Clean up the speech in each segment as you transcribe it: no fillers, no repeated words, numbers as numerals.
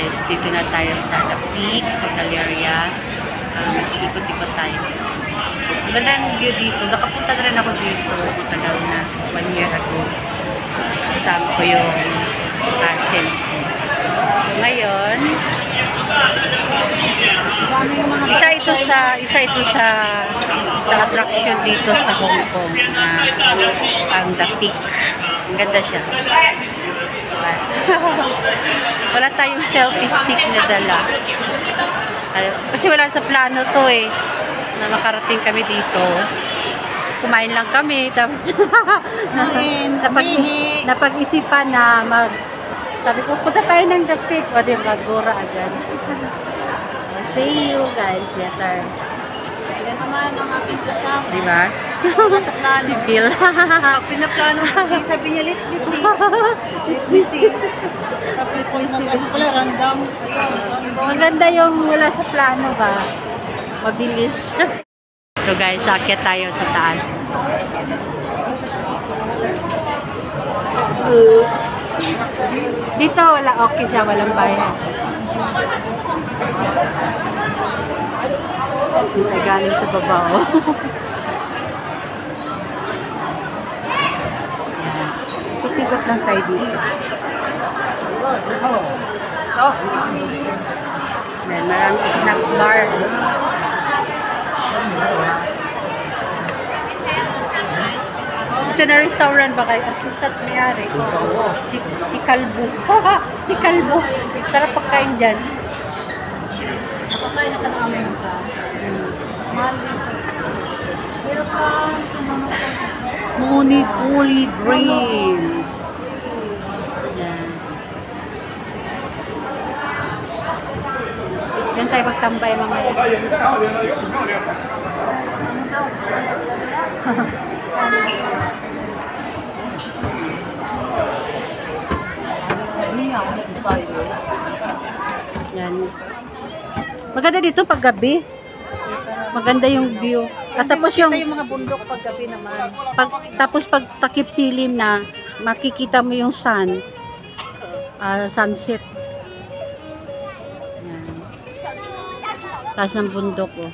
guys, dito na tayo sa The Peak, sa Galleria. Ikot-ikot tayo. Maganda ang view dito. Nakapunta na rin ako dito. Matagal na. 1 year ago. Kasama ko yung cousin ko. So ngayon, isa ito sa attraction dito sa Hong Kong na ang The Peak. Ang ganda siya. Wala tayong selfie stick na dala. Kasi wala sa plano to eh. Na makarating kami dito. Kumain lang kami. Tapos napag-isipan na sabi ko, punta tayo ng The Peak. O diba, gura agad. See you guys later. Yan naman ang aking kasama. Diba? Sa plano. Si Bill. Pinaplano sabi niya, let me see. Let me see. Tapos po yung pala, random. Maganda yung wala sa plano ba? Mabilis. So guys, akyat tayo sa taas. Dito wala, okay siya, walang bayan. Dito galing sa baba, oh. So, tigot lang tayo dito. So, maraming snacks bar. Ito na restaurant ba kayo? Artist at mayari. Si Kalbo. Si Kalbo. Sarap pagkain dyan. Napakain na ka namin ka. Holy Dreams. Yan. Yan tayo magtambay mga yan. Yan. Maganda dito pag gabi. Maganda yung view. At tapos yung mga bundok pag gabi naman. tapos pag takip silim na, makikita mo yung sunset. Yan. Taas ng bundok, oh.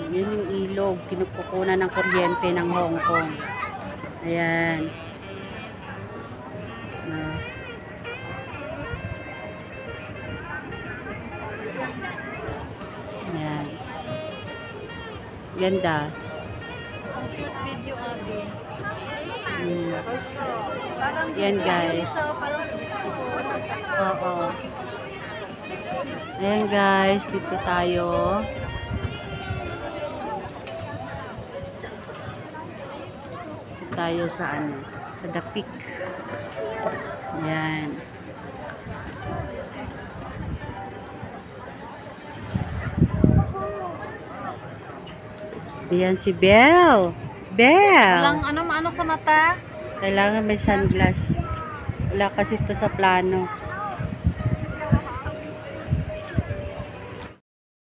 Yun yung ilog, kinukukunan ng kuryente ng Hong Kong. Ayan. Ayan. Ganda. Video abi. Yan guys. Oo. Ayan guys, dito tayo. Tayo sa sa The Peak. Ayan. Ayan si Belle. Belle! Walang ano sa mata? Kailangan may sunglass. Wala kasi ito sa plano.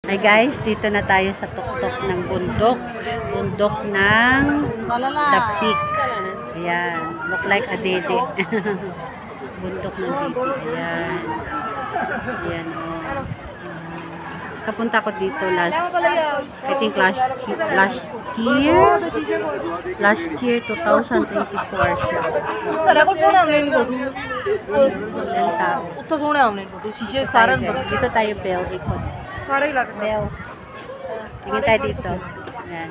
Hi guys, dito na tayo sa tuktok ng bundok. Bundok ng The Peak. Ayan. Look like a dede. Bundok ng dede. Ayan. Ayan o. Kapunta ko dito I think last year 2024 siya. Dito tayo Bell ikot. Bell. Sige tayo dito. Ayan.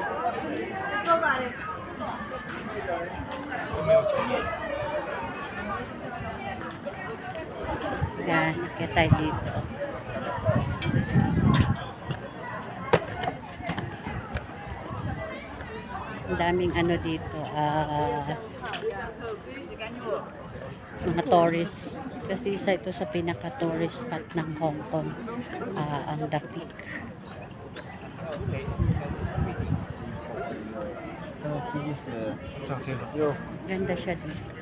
Ayan, nakita tayo dito. Ang daming ano dito, mga tourist. Kasi isa ito sa pinaka-tourist spot ng Hong Kong, ang The Peak. Ganda siya dito.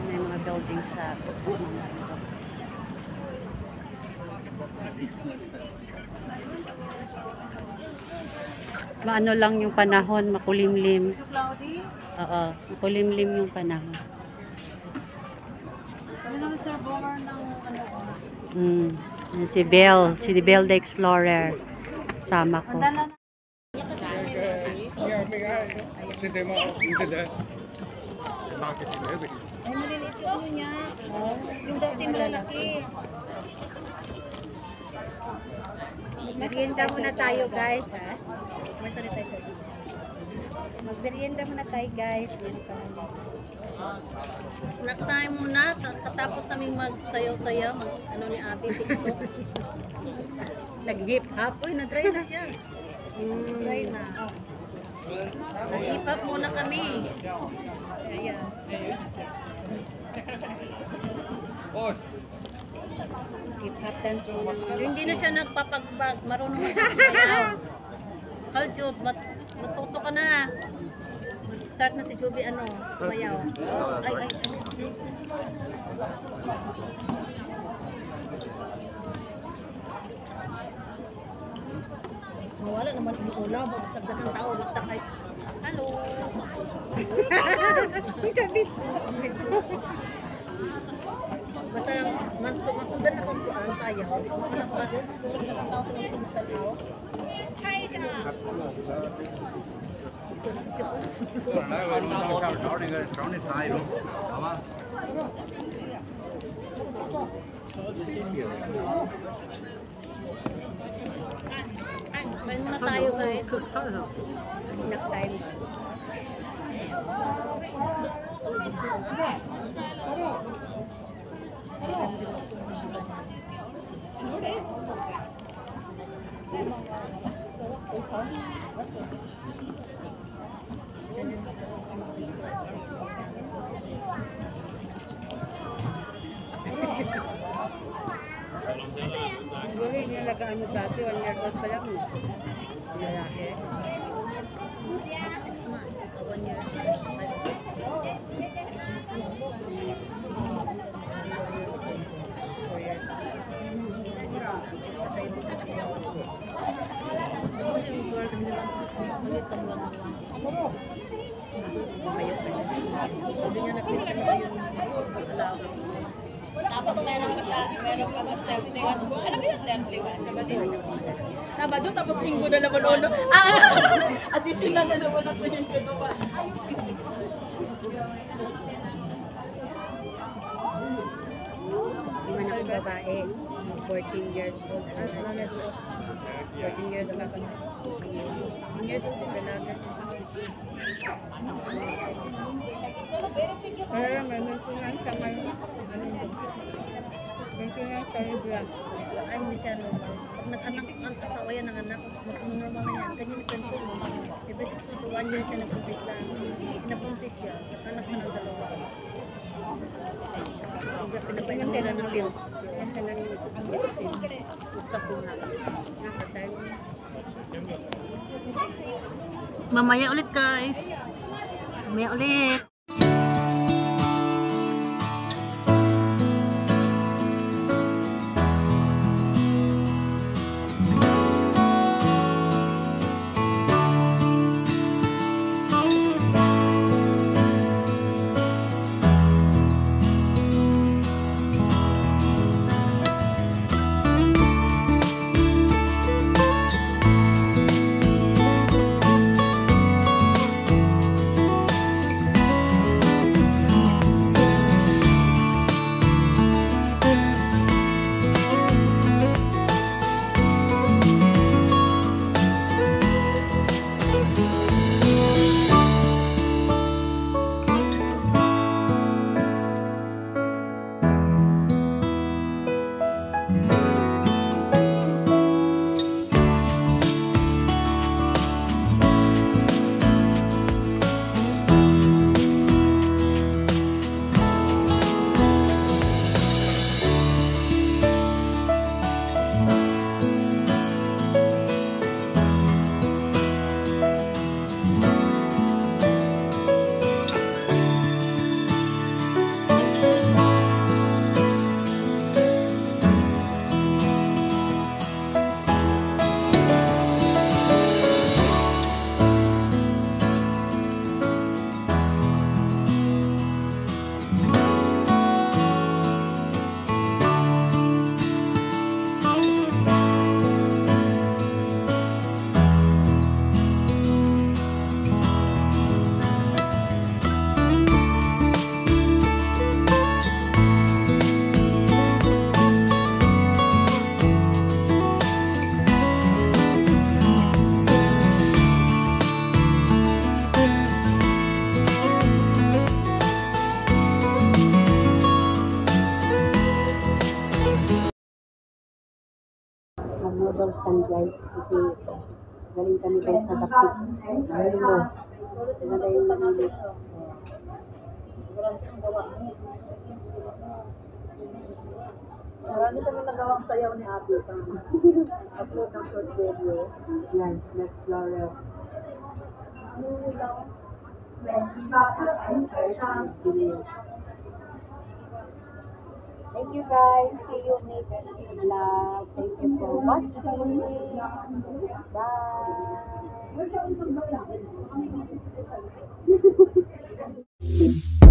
May mga buildings sa maano lang yung panahon, makulimlim. Medyo cloudy. Oo, makulimlim yung panahon. Ano ang server ng ano ko? Yan si Belle the Explorer. Sama ko. Handa na. Ay, maliliit yung ano niya. Yung dati malalaki. Merienda muna tayo guys, ha? Masarap tayo sa pizza. Magmerienda muna tayo guys. Snack time muna. Katapos naming magsayaw-sayaw, ano ni ate TikTok. Nag-hip hop. Uy, na-dry na siya. Dry na. Nag-hip hop muna kami. Ayan. Hip hop dance muna. Hindi na siya nagpapagbag. Marunong na siya sumayaw. Kaljob, matuto ka na. Start na si Joby, ano, sumayaw. Ay. Mawala naman yung ulo. Magsagdag ng tao. Basta kay... Hello! Basta masundan na kung kuan sayaw. Magsagdag ng tao sa mga kumusalaw. Kain muna tayo guys. Snack time. Siguro yung nalagaan mo dati, 1 year old pa lang. Lalaki. 6 months. 1 year. Sabi niya nakita na yun pag-alaga. Tapos meron pa na step 1. Ano ba yung step 1? Sabado, tapos linggo na naman ulo. Additional na naman at linggo na pa. Yung anak kong babae, 14 years old. 14 years old ako na. 14 years old yung dalaga. Pero may maintenance ka ngayon. Maintenance ka rin lang. Ay, hindi siya normal. Pag nag-anak, ang asawa yan ng anak, normal na yan. Ganyan yung pension mo. Every 6 months, 1 year siya nag-complete lang. Inapuntis siya. Nag-anak na ng dalawa. Isa pinapayaman nila ng bills. Yan ka nang Gusto ko na. nakatay. Mamaya ulit guys. Mamaya ulit. noodles kami guys. Kasi galing kami guys sa Dapit. Ayun mo. Maganda yung maninit. Marami kami nagawang sayaw ni Ate. Upload ng short video. Yan, next Laurel. Thank you guys. See you next vlog. Thank you for watching. Bye.